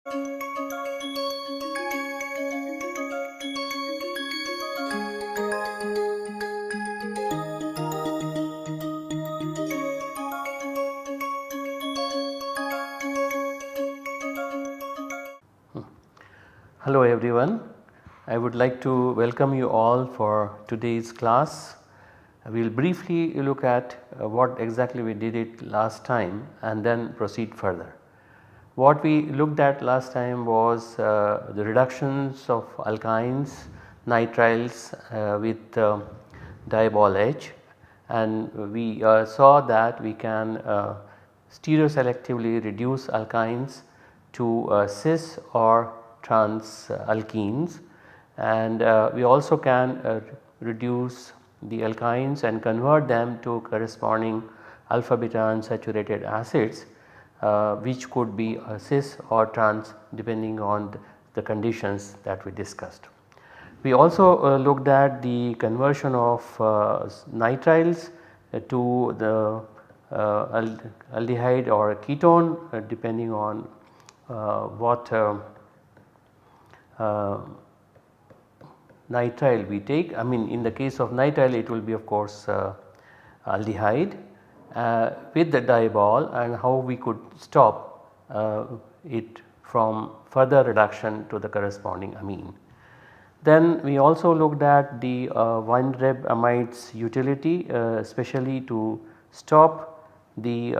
Hello everyone, I would like to welcome you all for today's class. We will briefly look at what exactly we did it last time and then proceed further. What we looked at last time was the reductions of alkynes, nitriles with diabol H, and we saw that we can stereoselectively reduce alkynes to cis or trans alkenes, and we also can reduce the alkynes and convert them to corresponding alpha beta unsaturated acids, which could be cis or trans depending on the conditions that we discussed. We also looked at the conversion of nitriles to the aldehyde or ketone depending on what nitrile we take. I mean, in the case of nitrile it will be of course aldehyde with the diabol, and how we could stop it from further reduction to the corresponding amine. Then we also looked at the Weinreb amides utility, especially to stop the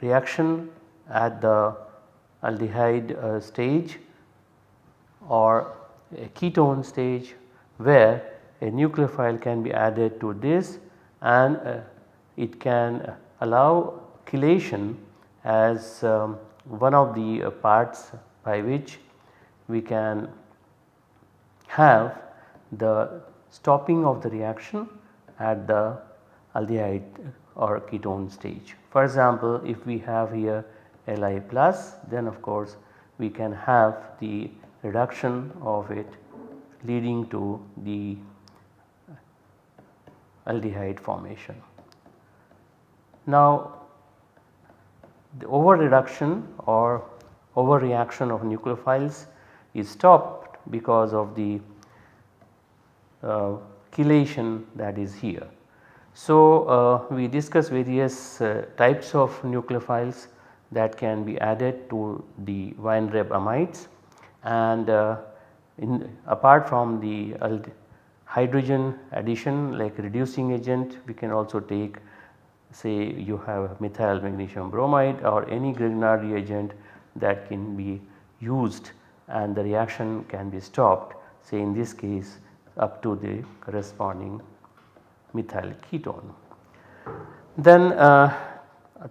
reaction at the aldehyde stage or a ketone stage, where a nucleophile can be added to this, and it can allow chelation as one of the parts by which we can have the stopping of the reaction at the aldehyde or ketone stage. For example, if we have here Li plus, then of course we can have the reduction of it leading to the aldehyde formation. Now, the over reduction or overreaction of nucleophiles is stopped because of the chelation that is here. So, we discuss various types of nucleophiles that can be added to the Weinreb amides, and apart from the hydrogen addition like reducing agent, we can also take, say you have methyl magnesium bromide or any Grignard reagent that can be used and the reaction can be stopped, say in this case up to the corresponding methyl ketone. Then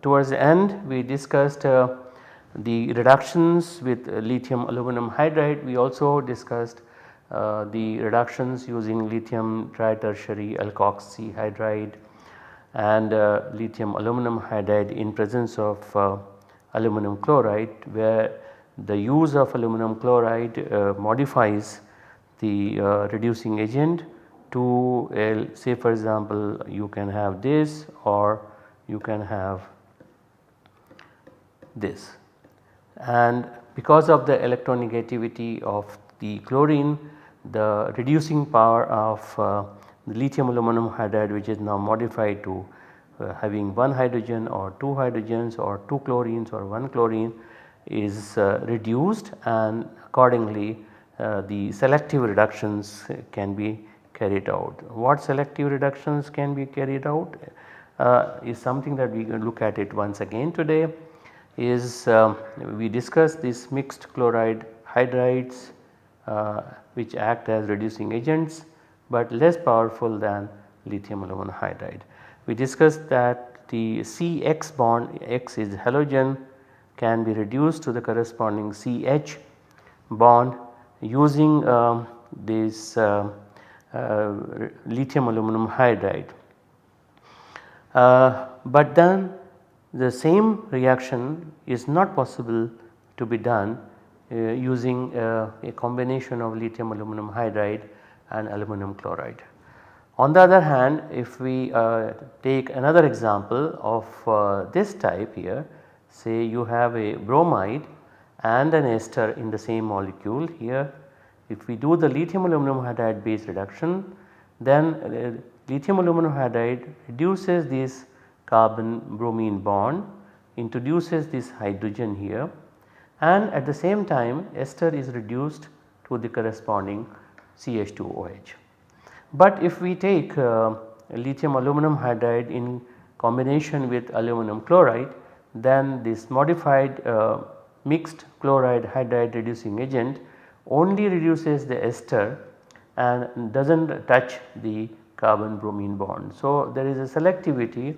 towards the end we discussed the reductions with lithium aluminum hydride. We also discussed the reductions using lithium tritertiary alkoxy hydride and lithium aluminum hydride in presence of aluminum chloride, where the use of aluminum chloride modifies the reducing agent to say for example you can have this or you can have this, and because of the electronegativity of the chlorine, the reducing power of the lithium aluminum hydride, which is now modified to having one hydrogen or two hydrogens or two chlorines or one chlorine, is reduced, and accordingly the selective reductions can be carried out. What selective reductions can be carried out is something that we can look at it once again today. Is we discussed these mixed chloride hydrides which act as reducing agents, but less powerful than lithium aluminum hydride. We discussed that the CX bond, X is halogen, can be reduced to the corresponding CH bond using this lithium aluminum hydride. But then the same reaction is not possible to be done using a combination of lithium aluminum hydride and aluminum chloride. On the other hand, if we take another example of this type here, say you have a bromide and an ester in the same molecule here. If we do the lithium aluminum hydride base reduction, then lithium aluminum hydride reduces this carbon bromine bond, introduces this hydrogen here, and at the same time ester is reduced to the corresponding CH2OH. But if we take lithium aluminum hydride in combination with aluminum chloride, then this modified mixed chloride hydride reducing agent only reduces the ester and does not touch the carbon bromine bond. So, there is a selectivity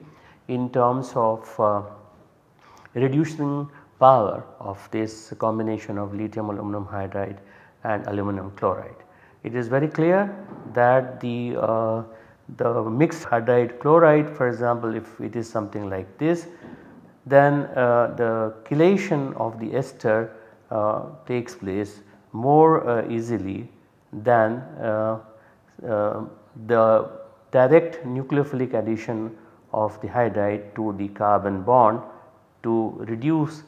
in terms of reducing power of this combination of lithium aluminum hydride and aluminum chloride. It is very clear that the mixed hydride chloride, for example, if it is something like this, then the chelation of the ester takes place more easily than the direct nucleophilic addition of the hydride to the carbon bond to reduce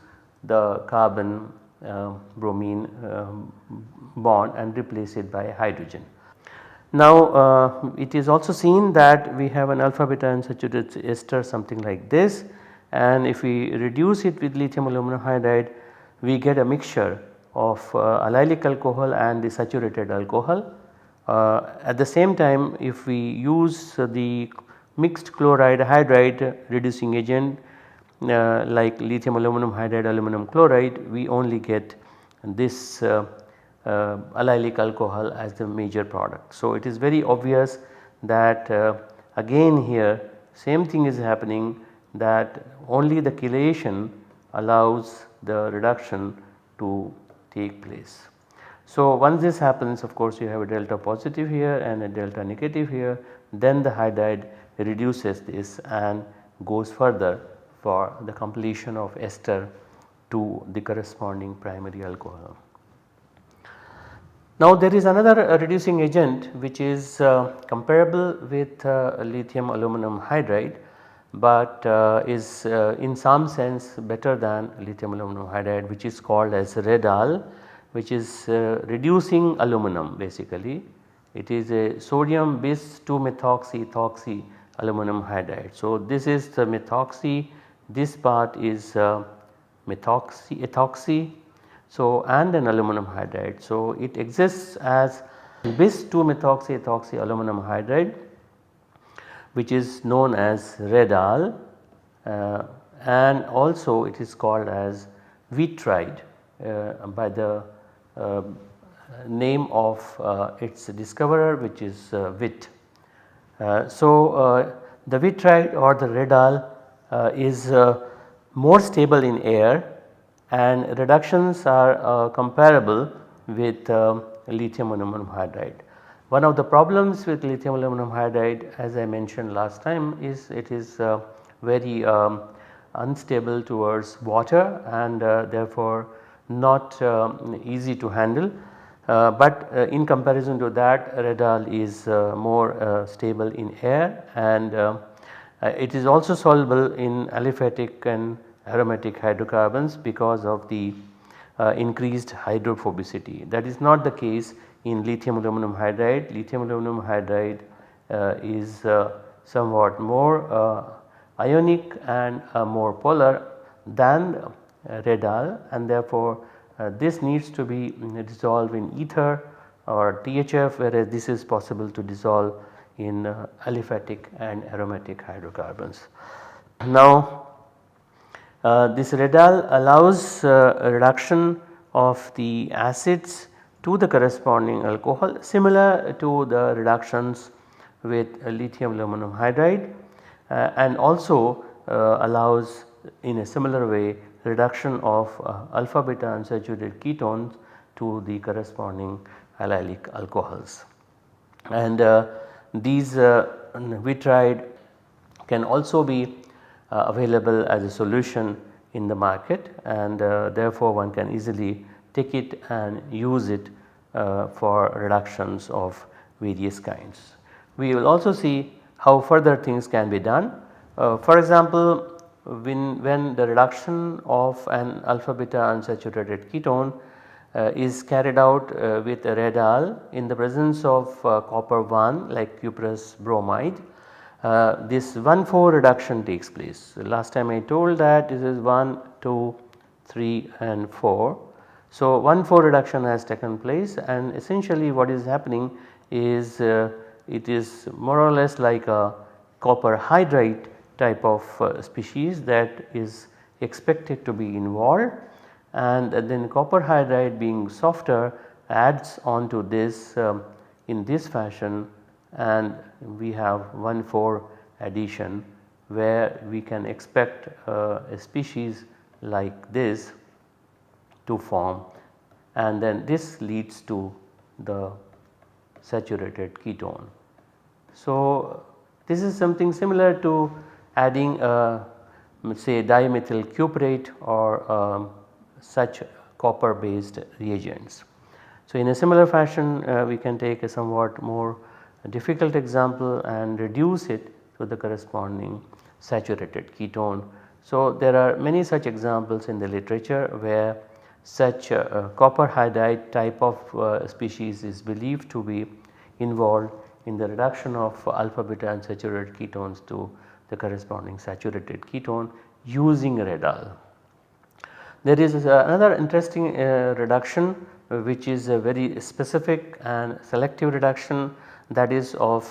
the carbon bromine bond and replace it by hydrogen. Now it is also seen that we have an alpha beta unsaturated ester something like this, and if we reduce it with lithium aluminum hydride, we get a mixture of allylic alcohol and the saturated alcohol. At the same time, if we use the mixed chloride hydride reducing agent like lithium aluminum hydride aluminum chloride, we only get this allylic alcohol as the major product. So, it is very obvious that again here same thing is happening, that only the chelation allows the reduction to take place. So, once this happens, of course, you have a delta positive here and a delta negative here, then the hydride reduces this and goes further for the completion of ester to the corresponding primary alcohol. Now, there is another reducing agent which is comparable with lithium aluminum hydride, but is in some sense better than lithium aluminum hydride, which is called as Redal, which is reducing aluminum basically. It is a sodium bis 2-methoxy ethoxy aluminum hydride. So, this is the methoxy, this part is methoxy ethoxy, so and an aluminum hydride. So, it exists as bis 2-methoxy ethoxy aluminum hydride, which is known as Redal, and also it is called as Vitride by the name of its discoverer, which is Witt. So, the Vitride or the Redal is more stable in air, and reductions are comparable with lithium aluminum hydride. One of the problems with lithium aluminum hydride, as I mentioned last time, is it is very unstable towards water and therefore not easy to handle, but in comparison to that Redal is more stable in air, and it is also soluble in aliphatic and aromatic hydrocarbons because of the increased hydrophobicity. That is not the case in lithium aluminum hydride. Lithium aluminum hydride is somewhat more ionic and more polar than Redal, and therefore this needs to be dissolved in ether or THF, whereas this is possible to dissolve in aliphatic and aromatic hydrocarbons. Now, this Redal allows a reduction of the acids to the corresponding alcohol, similar to the reductions with lithium aluminum hydride, and also allows in a similar way reduction of alpha beta unsaturated ketones to the corresponding allylic alcohols. And these Vitride can also be available as a solution in the market, and therefore one can easily take it and use it for reductions of various kinds. We will also see how further things can be done. For example, when the reduction of an alpha beta unsaturated ketone is carried out with a Redal in the presence of copper 1 like cuprous bromide, this 1,4 reduction takes place. Last time I told that this is 1, 2, 3 and 4. So 1,4 reduction has taken place, and essentially what is happening is it is more or less like a copper hydride type of species that is expected to be involved, and then copper hydride being softer adds on to this in this fashion, and we have 1,4 addition where we can expect a species like this to form, and then this leads to the saturated ketone. So, this is something similar to adding say dimethyl cuprate or such copper based reagents. So, in a similar fashion we can take a somewhat more difficult example and reduce it to the corresponding saturated ketone. So, there are many such examples in the literature where such copper hydride type of species is believed to be involved in the reduction of alpha beta unsaturated ketones to the corresponding saturated ketone using Redal. There is another interesting reduction which is a very specific and selective reduction, that is of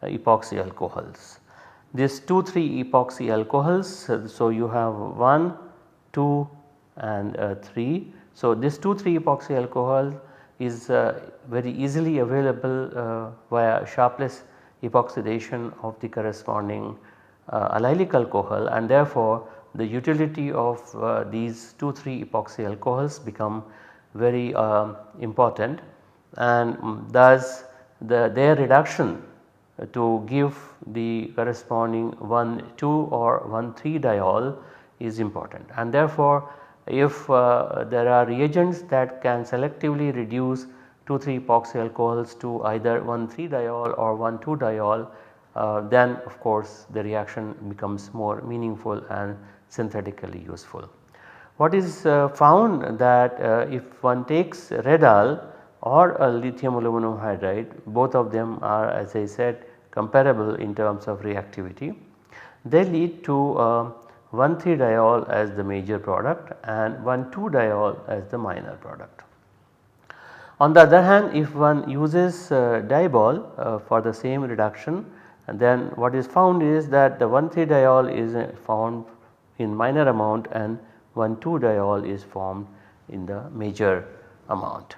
epoxy alcohols. This 2,3 epoxy alcohols, so you have 1, 2 and 3. So, this 2,3 epoxy alcohol is very easily available via sharpless epoxidation of the corresponding allylic alcohol, and therefore the utility of these 2,3 epoxy alcohols become very important, and thus their reduction to give the corresponding 1,2 or 1,3 diol is important, and therefore if there are reagents that can selectively reduce 2,3 epoxy alcohols to either 1,3 diol or 1,2 diol, then of course the reaction becomes more meaningful and synthetically useful. What is found that if one takes Redal or a lithium aluminum hydride, both of them are, as I said, comparable in terms of reactivity. They lead to 1,3 diol as the major product and 1,2 diol as the minor product. On the other hand, if one uses diol for the same reduction, then what is found is that the 1,3 diol is found in minor amount and 1,2 diol is formed in the major amount.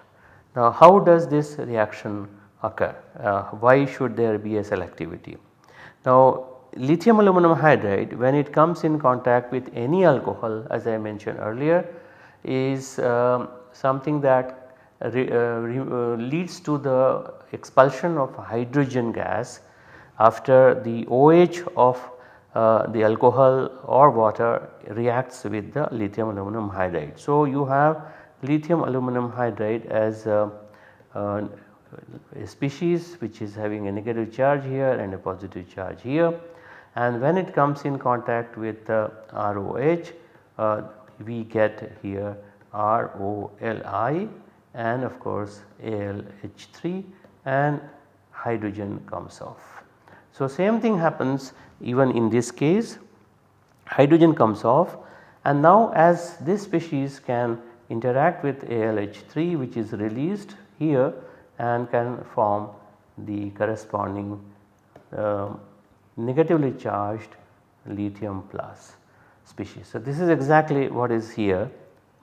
Now, how does this reaction occur? Why should there be a selectivity? Now, lithium aluminum hydride, when it comes in contact with any alcohol, as I mentioned earlier, is something that leads to the expulsion of hydrogen gas after the OH of the alcohol or water reacts with the lithium aluminum hydride. So, you have lithium aluminum hydride as a species which is having a negative charge here and a positive charge here, and when it comes in contact with ROH we get here ROLI and of course AlH3 and hydrogen comes off. So, same thing happens even in this case, hydrogen comes off, and now as this species can interact with AlH3 which is released here and can form the corresponding negatively charged lithium plus species. So, this is exactly what is here,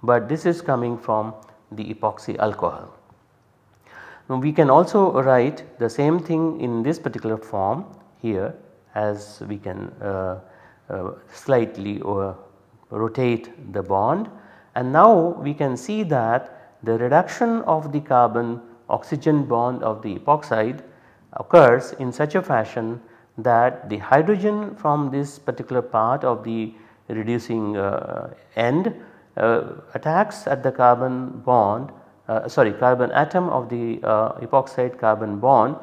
but this is coming from the epoxy alcohol. Now, we can also write the same thing in this particular form here, as we can slightly rotate the bond, and now we can see that the reduction of the carbon oxygen bond of the epoxide occurs in such a fashion that the hydrogen from this particular part of the reducing end attacks at the carbon bond carbon atom of the epoxide carbon bond,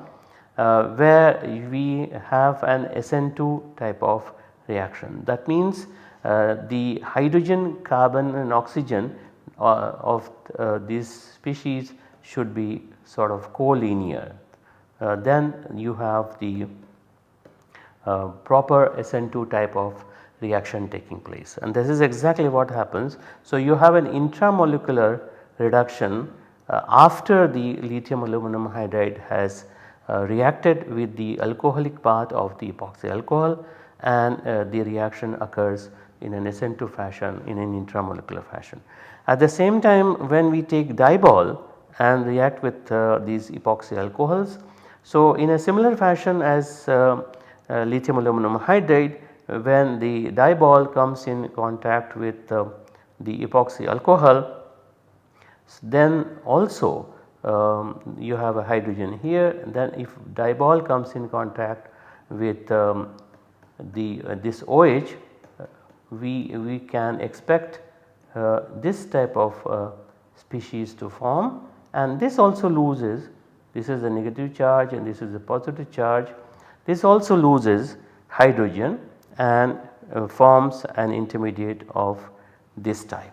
where we have an SN2 type of reaction. That means the hydrogen, carbon and oxygen of these species should be sort of collinear. Then you have the proper SN2 type of reaction taking place, and this is exactly what happens. So, you have an intramolecular reduction after the lithium aluminum hydride has reacted with the alcoholic part of the epoxy alcohol, and the reaction occurs in an SN2 fashion, in an intramolecular fashion. At the same time, when we take diol and react with these epoxy alcohols, so in a similar fashion as lithium aluminum hydride, when the diol comes in contact with the epoxy alcohol, then also you have a hydrogen here. Then if diol comes in contact with this OH, we can expect this type of species to form, and this also loses. This is the negative charge and this is the positive charge. This also loses hydrogen and forms an intermediate of this type.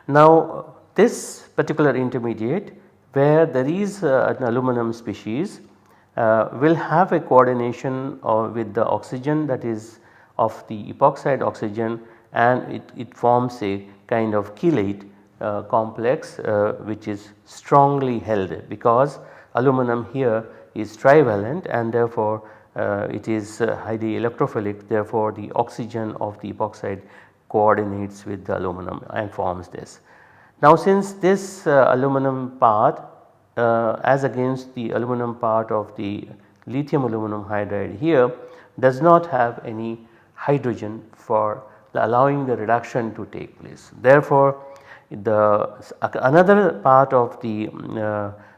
Now this particular intermediate, where there is an aluminum species, will have a coordination with the oxygen, that is of the epoxide oxygen, and it forms a kind of chelate complex which is strongly held, because aluminum here is trivalent and therefore it is highly electrophilic. Therefore, the oxygen of the epoxide coordinates with the aluminum and forms this. Now since this aluminum part as against the aluminum part of the lithium aluminum hydride here does not have any hydrogen for allowing the reduction to take place. Therefore, another part of the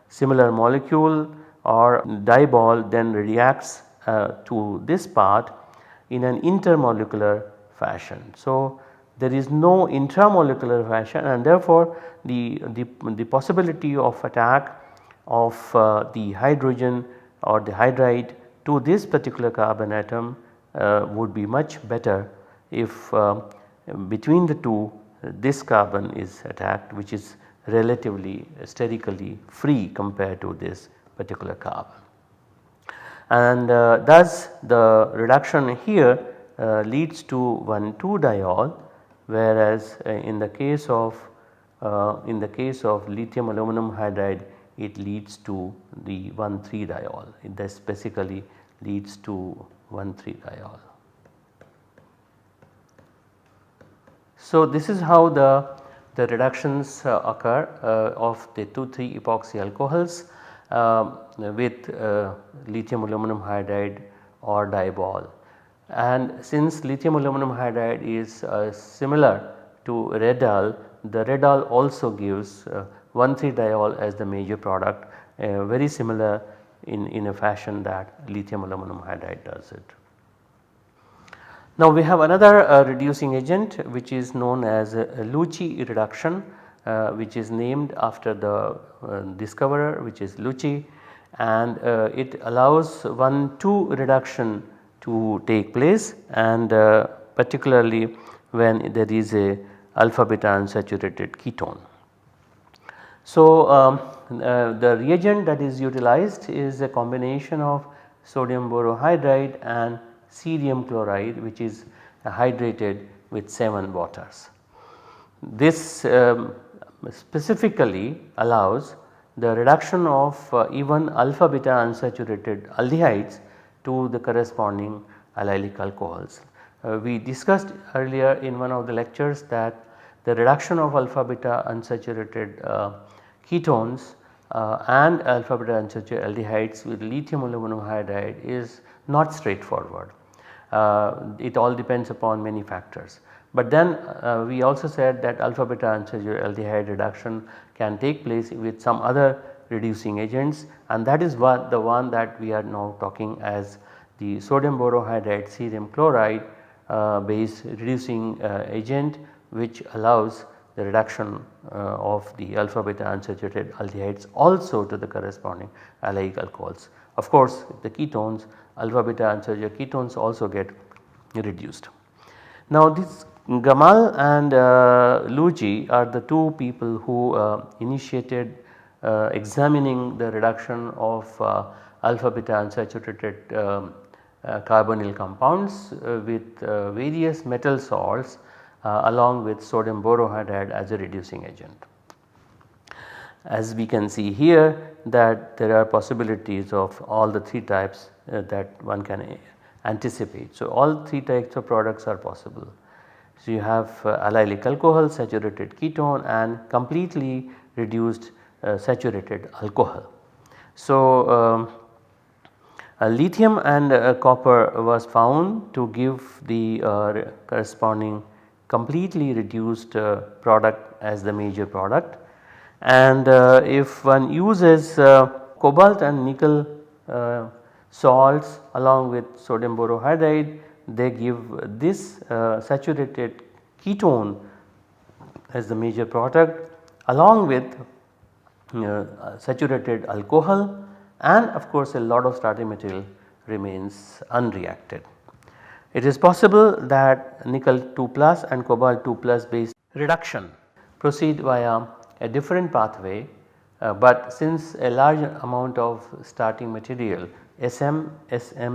similar molecule or diol then reacts to this part in an intermolecular fashion. So, there is no intramolecular fashion, and therefore the possibility of attack of the hydrogen or the hydride to this particular carbon atom would be much better if between the two this carbon is attacked, which is relatively sterically free compared to this particular carbon. And thus the reduction here leads to 1,2-diol, whereas in the case of lithium aluminum hydride it leads to the 1,3-diol. This basically leads to 1,3-diol. So this is how the reductions occur of the 2,3 epoxy alcohols with lithium aluminum hydride or diol. And since lithium aluminum hydride is similar to Redal, the Redal also gives 1,3-diol as the major product, very similar in a fashion that lithium aluminum hydride does it. Now we have another reducing agent which is known as Luchi reduction, which is named after the discoverer, which is Luchi, and it allows 1,2 reduction to take place, and particularly when there is a alpha beta unsaturated ketone. So the reagent that is utilized is a combination of sodium borohydride and cerium chloride, which is hydrated with 7 waters. This specifically allows the reduction of even alpha beta unsaturated aldehydes to the corresponding allylic alcohols. We discussed earlier in one of the lectures that the reduction of alpha beta unsaturated ketones and alpha beta unsaturated aldehydes with lithium aluminum hydride is not straightforward. It all depends upon many factors. But then we also said that alpha beta unsaturated aldehyde reduction can take place with some other reducing agents, and that is what the one that we are now talking as the sodium borohydride cerium chloride based reducing agent, which allows the reduction of the alpha beta unsaturated aldehydes also to the corresponding allylic alcohols. Of course, the ketones, alpha beta unsaturated ketones also get reduced. Now this Gamal and Luchi are the two people who initiated examining the reduction of alpha beta unsaturated carbonyl compounds with various metal salts along with sodium borohydride as a reducing agent. As we can see here that there are possibilities of all the 3 types that one can anticipate. So, all 3 types of products are possible. So, you have allylic alcohol, saturated ketone and completely reduced saturated alcohol. So, lithium and copper was found to give the corresponding completely reduced product as the major product, and if one uses cobalt and nickel salts along with sodium borohydride, they give this saturated ketone as the major product along with saturated alcohol, and of course a lot of starting material remains unreacted. It is possible that nickel 2 plus and cobalt 2 plus based reduction proceed via a different pathway, but since a large amount of starting material SM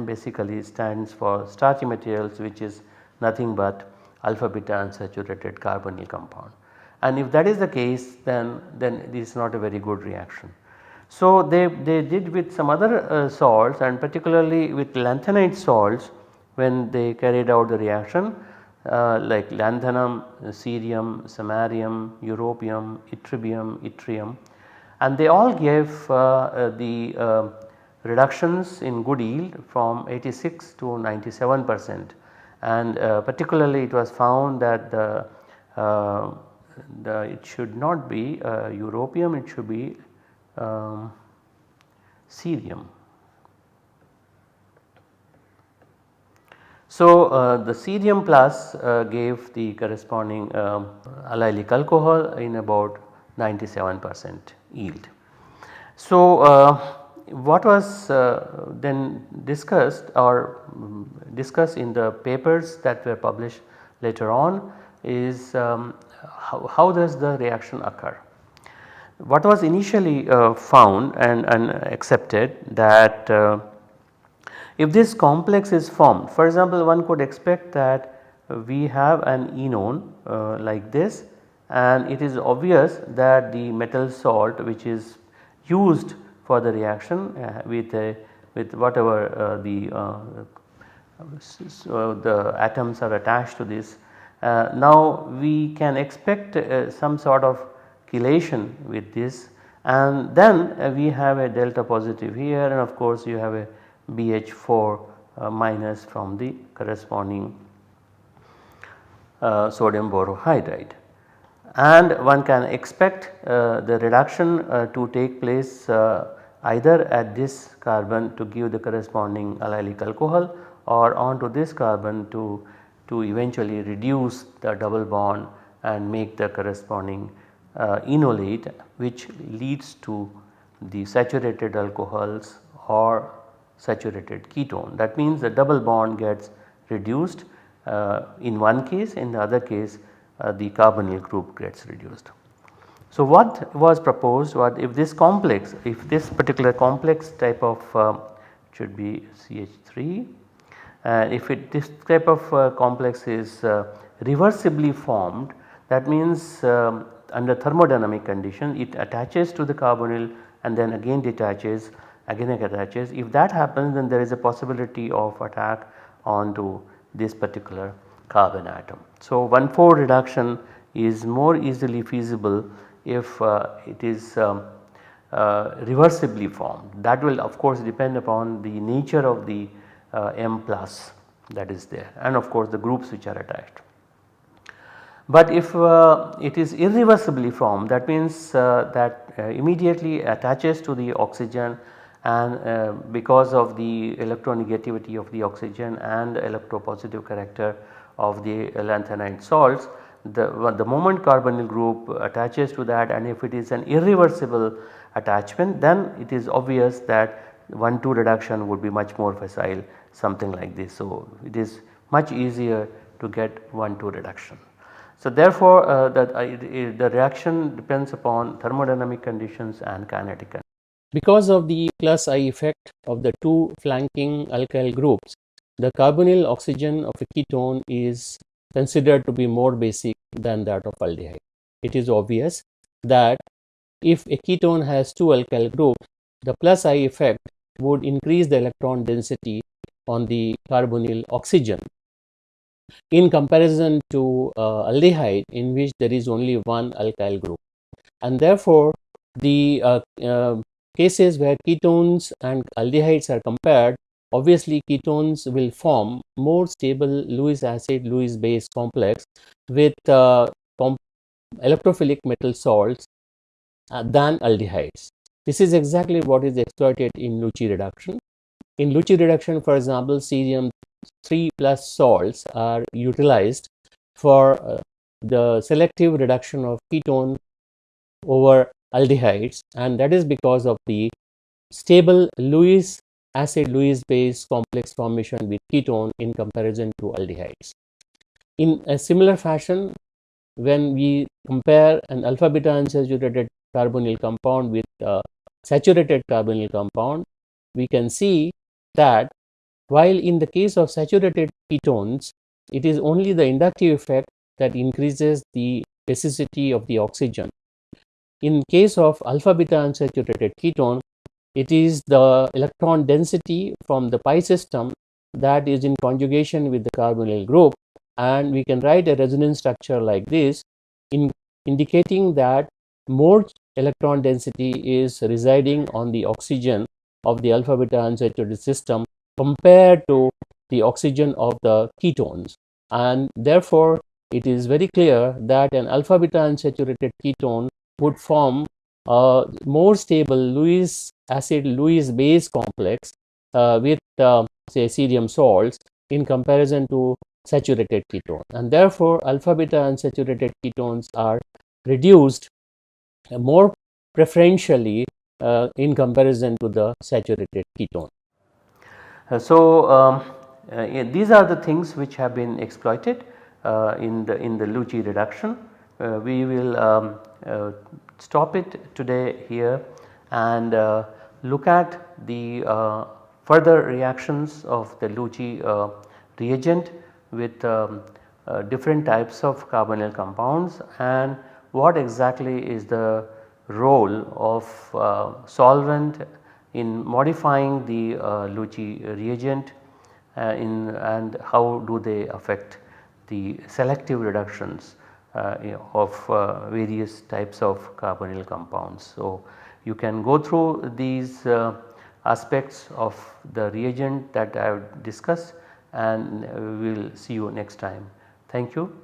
basically stands for starting materials, which is nothing but alpha beta unsaturated carbonyl compound, and if that is the case then it is not a very good reaction. So, they did with some other salts and particularly with lanthanide salts when they carried out the reaction like lanthanum, cerium, samarium, europium, ytterbium, yttrium, and they all gave the reductions in good yield from 86 to 97%, and particularly it was found that it should not be europium, it should be cerium. So, the cerium plus gave the corresponding allylic alcohol in about 97% yield. So, what was then discussed in the papers that were published later on is how does the reaction occur. What was initially found and accepted that if this complex is formed, for example, one could expect that we have an enone like this, and it is obvious that the metal salt which is used for the reaction with whatever the atoms are attached to this. Now we can expect some sort of chelation with this, and then we have a delta positive here, and of course you have a BH4 minus from the corresponding sodium borohydride, and one can expect the reduction to take place either at this carbon to give the corresponding allylic alcohol or onto this carbon to eventually reduce the double bond and make the corresponding enolate, which leads to the saturated alcohols or saturated ketone. That means the double bond gets reduced in one case, in the other case the carbonyl group gets reduced. So, what was proposed was if this complex, if this particular complex type of should be CH3, if this type of complex is reversibly formed, that means under thermodynamic condition it attaches to the carbonyl and then again detaches, again it attaches. If that happens, then there is a possibility of attack onto this particular carbon atom. So, 1,4 reduction is more easily feasible if it is reversibly formed. That will of course depend upon the nature of the M plus that is there, and of course the groups which are attached. But if it is irreversibly formed, that means that immediately attaches to the oxygen, and because of the electronegativity of the oxygen and electropositive character of the lanthanide salts, the moment carbonyl group attaches to that, and if it is an irreversible attachment, then it is obvious that 1,2 reduction would be much more facile, something like this. So, it is much easier to get 1,2 reduction. So therefore, the reaction depends upon thermodynamic conditions and kinetic conditions. Because of the plus I effect of the two flanking alkyl groups, the carbonyl oxygen of a ketone is considered to be more basic than that of aldehyde. It is obvious that if a ketone has two alkyl groups, the plus I effect would increase the electron density on the carbonyl oxygen in comparison to aldehyde, in which there is only one alkyl group. And therefore, the cases where ketones and aldehydes are compared, obviously ketones will form more stable Lewis acid Lewis base complex with electrophilic metal salts than aldehydes. This is exactly what is exploited in Luchi reduction. In Luchi reduction, for example, cerium 3 plus salts are utilized for the selective reduction of ketone over aldehydes, and that is because of the stable Lewis acid Lewis base complex formation with ketone in comparison to aldehydes. In a similar fashion, when we compare an alpha beta unsaturated carbonyl compound with a saturated carbonyl compound, we can see that while in the case of saturated ketones, it is only the inductive effect that increases the basicity of the oxygen. In case of alpha beta unsaturated ketone, it is the electron density from the pi system that is in conjugation with the carbonyl group, and we can write a resonance structure like this, indicating that more electron density is residing on the oxygen of the alpha beta unsaturated system compared to the oxygen of the ketones, and therefore it is very clear that an alpha beta unsaturated ketone would form a more stable Lewis acid Lewis base complex with say cerium salts in comparison to saturated ketone, and therefore alpha beta unsaturated ketones are reduced more preferentially in comparison to the saturated ketone. These are the things which have been exploited in the Luchi reduction. We will stop it today here and look at the further reactions of the Luchi reagent with different types of carbonyl compounds, and what exactly is the role of solvent in modifying the Luchi reagent and how do they affect the selective reductions of various types of carbonyl compounds. So, you can go through these aspects of the reagent that I have discussed, and we will see you next time. Thank you.